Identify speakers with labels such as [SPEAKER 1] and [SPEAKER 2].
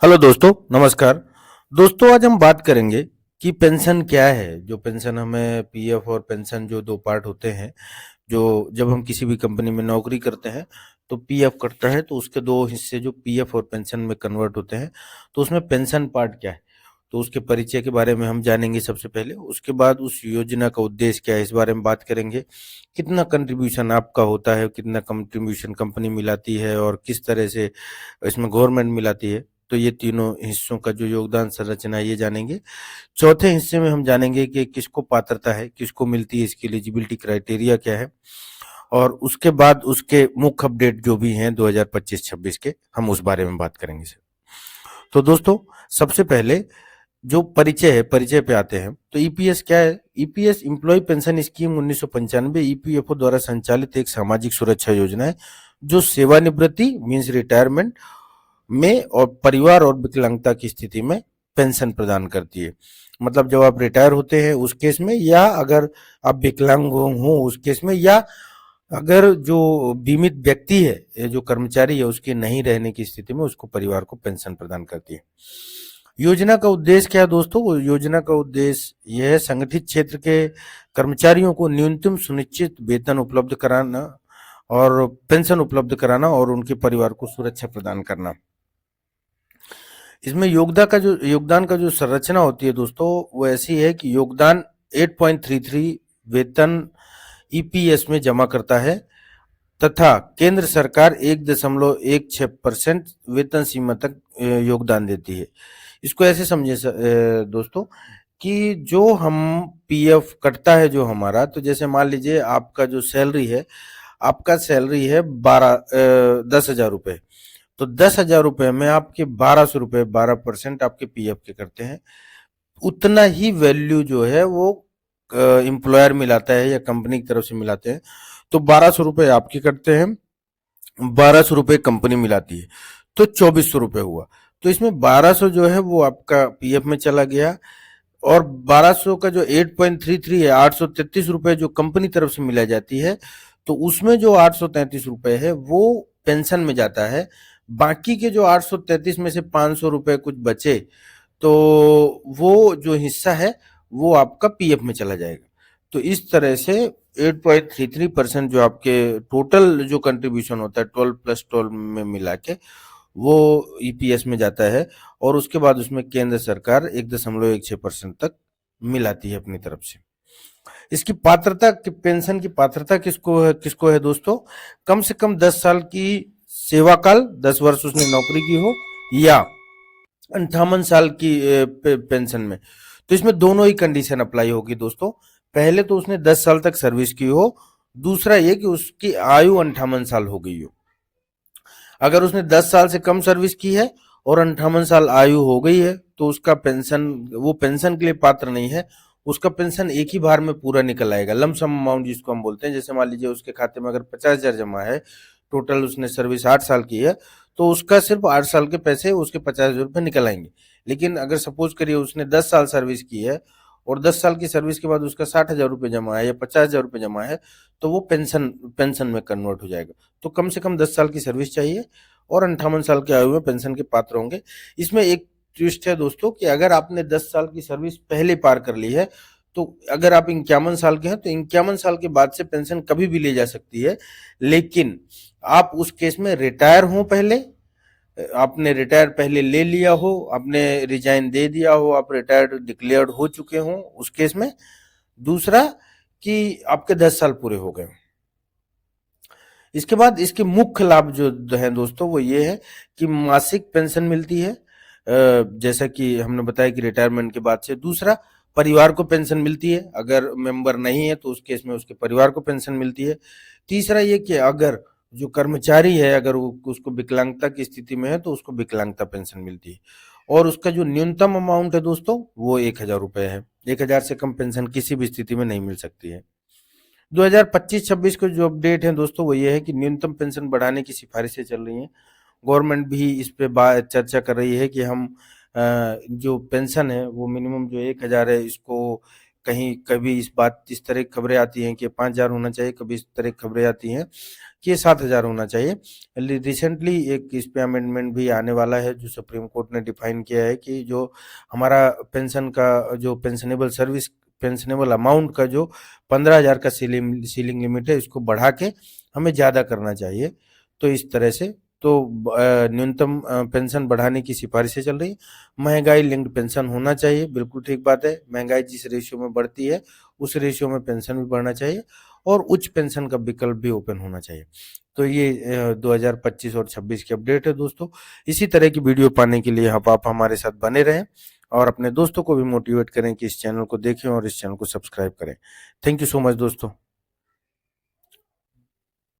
[SPEAKER 1] Hello दोस्तों, नमस्कार। दोस्तों, आज हम बात करेंगे कि पेंशन क्या है। जो पेंशन हमें पीएफ और पेंशन जो दो पार्ट होते हैं, जो जब हम किसी भी कंपनी में नौकरी करते हैं तो पीएफ कटता है, तो उसके दो हिस्से जो पीएफ और पेंशन में कन्वर्ट होते हैं। तो उसमें पेंशन पार्ट क्या है, तो उसके परिचय के बारे में हम जानेंगे सबसे पहले। उसके बाद उस योजना का उद्देश्य क्या है, इस बारे में बात करेंगे। कितना कंट्रीब्यूशन आपका होता है, कितना कंट्रीब्यूशन कंपनी मिलाती है और किस तरह से इसमें गवर्नमेंट मिलाती है। तो ये तीनों हिस्सों का जो योगदान संरचना है, ये जानेंगे। चौथे हिस्से में हम जानेंगे कि किसको पात्रता है, किसको मिलती है, इसकी एलिजिबिलिटी क्राइटेरिया क्या है। और उसके बाद उसके मुख्य अपडेट जो भी हैं 2025-26 के, हम उस बारे में बात करेंगे सर। तो दोस्तों, सबसे पहले जो परिचय है, परिचय पे आते हैं। तो ईपीएस क्या है? EPS employ pension scheme 1995 EPFO द्वारा संचालित एक सामाजिक सुरक्षा योजना है जो सेवानिवृत्ति मीन्स रिटायरमेंट में और परिवार और विकलांगता की स्थिति में पेंशन प्रदान करती है। मतलब जब आप रिटायर होते हैं उस केस में, या अगर आप विकलांग हो उस केस में, या अगर जो बीमित व्यक्ति है, जो कर्मचारी है, उसके नहीं रहने की स्थिति में उसको परिवार को पेंशन प्रदान करती है। योजना का उद्देश्य क्या है दोस्तों? योजना का उद्देश्य यह है संगठित क्षेत्र के कर्मचारियों को न्यूनतम सुनिश्चित वेतन उपलब्ध कराना और पेंशन उपलब्ध कराना और उनके परिवार को सुरक्षा प्रदान करना। इसमें योगदान का जो संरचना होती है दोस्तों, वो ऐसी है कि योगदान 8.33 वेतन ईपीएस में जमा करता है तथा केंद्र सरकार 1.16% वेतन सीमा तक योगदान देती है। इसको ऐसे समझे दोस्तों कि जो हम पीएफ कटता है जो हमारा, तो जैसे मान लीजिए आपका जो सैलरी है, आपका सैलरी है 10,000 रुपए। तो 10,000 रुपए में आपके 1,200 रुपए 12% आपके पीएफ के करते हैं। उतना ही वैल्यू जो है वो एम्प्लॉयर मिलाता है या कंपनी की तरफ से मिलाते हैं। तो 1,200 रुपए आपके कटते हैं, 1,200 रुपए कंपनी मिलाती है, तो 2,400 रुपए हुआ। तो इसमें 1,200 जो है वो आपका पीएफ में चला गया, और 1,200 का जो 8.33 है, 833 रुपए जो कंपनी तरफ से मिलाई जाती है, तो उसमें जो 833 रुपए है वो पेंशन में जाता है। बाकी के जो 833 में से 500 रुपए कुछ बचे, तो वो जो हिस्सा है वो आपका पीएफ में चला जाएगा। तो इस तरह से 8.33% जो आपके टोटल जो कंट्रीब्यूशन होता है 12 प्लस 12 में मिला के, वो ईपीएस में जाता है, और उसके बाद उसमें केंद्र सरकार 1.16% तक मिलाती है अपनी तरफ से। इसकी पात्रता, पेंशन की पात्रता किसको है दोस्तों? कम से कम 10 साल की सेवा काल, 10 वर्ष उसने नौकरी की हो, या 58 साल की पेंशन में। तो इसमें दोनों ही कंडीशन अप्लाई होगी दोस्तों। पहले तो उसने 10 साल तक सर्विस की हो, दूसरा ये कि उसकी आयु 58 साल हो गई हो। अगर उसने 10 साल से कम सर्विस की है और 58 साल आयु हो गई है, तो उसका पेंशन, वो पेंशन के लिए पात्र नहीं है। उसका पेंशन एक ही बार में पूरा निकल आएगा, लमसम अमाउंट जिसको हम बोलते हैं। जैसे मान लीजिए उसके खाते में अगर 50,000 जमा है, टोटल उसने सर्विस 8 साल की है, तो उसका सिर्फ 8 साल के पैसे, उसके 50,000 रुपए निकल आएंगे। लेकिन अगर सपोज करिए उसने 10 साल सर्विस की है और 10 साल की सर्विस के बाद उसका 60,000 रुपए जमा है या 50,000 रुपए जमा है, तो वो पेंशन में कन्वर्ट हो जाएगा। तो कम से कम 10 साल की सर्विस चाहिए और 58 साल की आयु में पेंशन के पात्र होंगे। इसमें एक ट्विस्ट है दोस्तों कि अगर आपने 10 साल की सर्विस पहले पार कर ली है, तो अगर आप 51 साल के हैं, तो 51 साल के बाद से पेंशन कभी भी ली जा सकती है। लेकिन आप उस केस में रिटायर हो पहले, आपने रिटायर पहले ले लिया हो, आपने रिजाइन दे दिया हो, आप रिटायर्ड डिक्लेयर्ड हो चुके हो उस केस में। दूसरा कि आपके 10 साल पूरे हो गए। इसके बाद इसके मुख्य लाभ जो है दोस्तों, वो ये है कि मासिक पेंशन मिलती है, जैसा कि हमने बताया कि रिटायरमेंट के बाद से। दूसरा, परिवार को पेंशन मिलती है, अगर मेंबर नहीं है तो उस केस में उसके परिवार को पेंशन मिलती है। तीसरा ये कि अगर जो कर्मचारी है, अगर उसको विकलांगता की स्थिति में है, तो उसको विकलांगता पेंशन मिलती है। और उसका जो न्यूनतम अमाउंट है दोस्तों, वो 1,000 रुपए है। 1,000 से कम पेंशन किसी भी स्थिति में नहीं मिल सकती है। 2025-26 को जो अपडेट है दोस्तों, वो ये है कि न्यूनतम पेंशन बढ़ाने की सिफारिशें चल रही हैं। गवर्नमेंट भी इस पे चर्चा कर रही है कि हम जो पेंशन है वो मिनिमम जो 1,000 है, इसको कहीं कभी इस तरह की खबरें आती हैं कि 5,000 होना चाहिए, कभी इस तरह की खबरें आती हैं कि 7,000 होना चाहिए। रिसेंटली एक इस पे अमेंडमेंट भी आने वाला है, जो सुप्रीम कोर्ट ने डिफाइन किया है कि जो हमारा पेंशन का जो पेंशनेबल अमाउंट का जो 15,000 का सीलिंग लिमिट है, इसको बढ़ा के हमें ज़्यादा करना चाहिए। तो इस तरह से तो न्यूनतम पेंशन बढ़ाने की सिफारिशें चल रही है। महंगाई लिंक्ड पेंशन होना चाहिए, बिल्कुल ठीक बात है। महंगाई जिस रेशियो में बढ़ती है, उस रेशियो में पेंशन भी बढ़ना चाहिए और उच्च पेंशन का विकल्प भी ओपन होना चाहिए। तो ये 2025 और 26 की अपडेट है दोस्तों। इसी तरह की वीडियो पाने के लिए आप हमारे साथ बने रहें और अपने दोस्तों को भी मोटिवेट करें कि इस चैनल को देखें और इस चैनल को सब्सक्राइब करें। थैंक यू सो मच दोस्तों।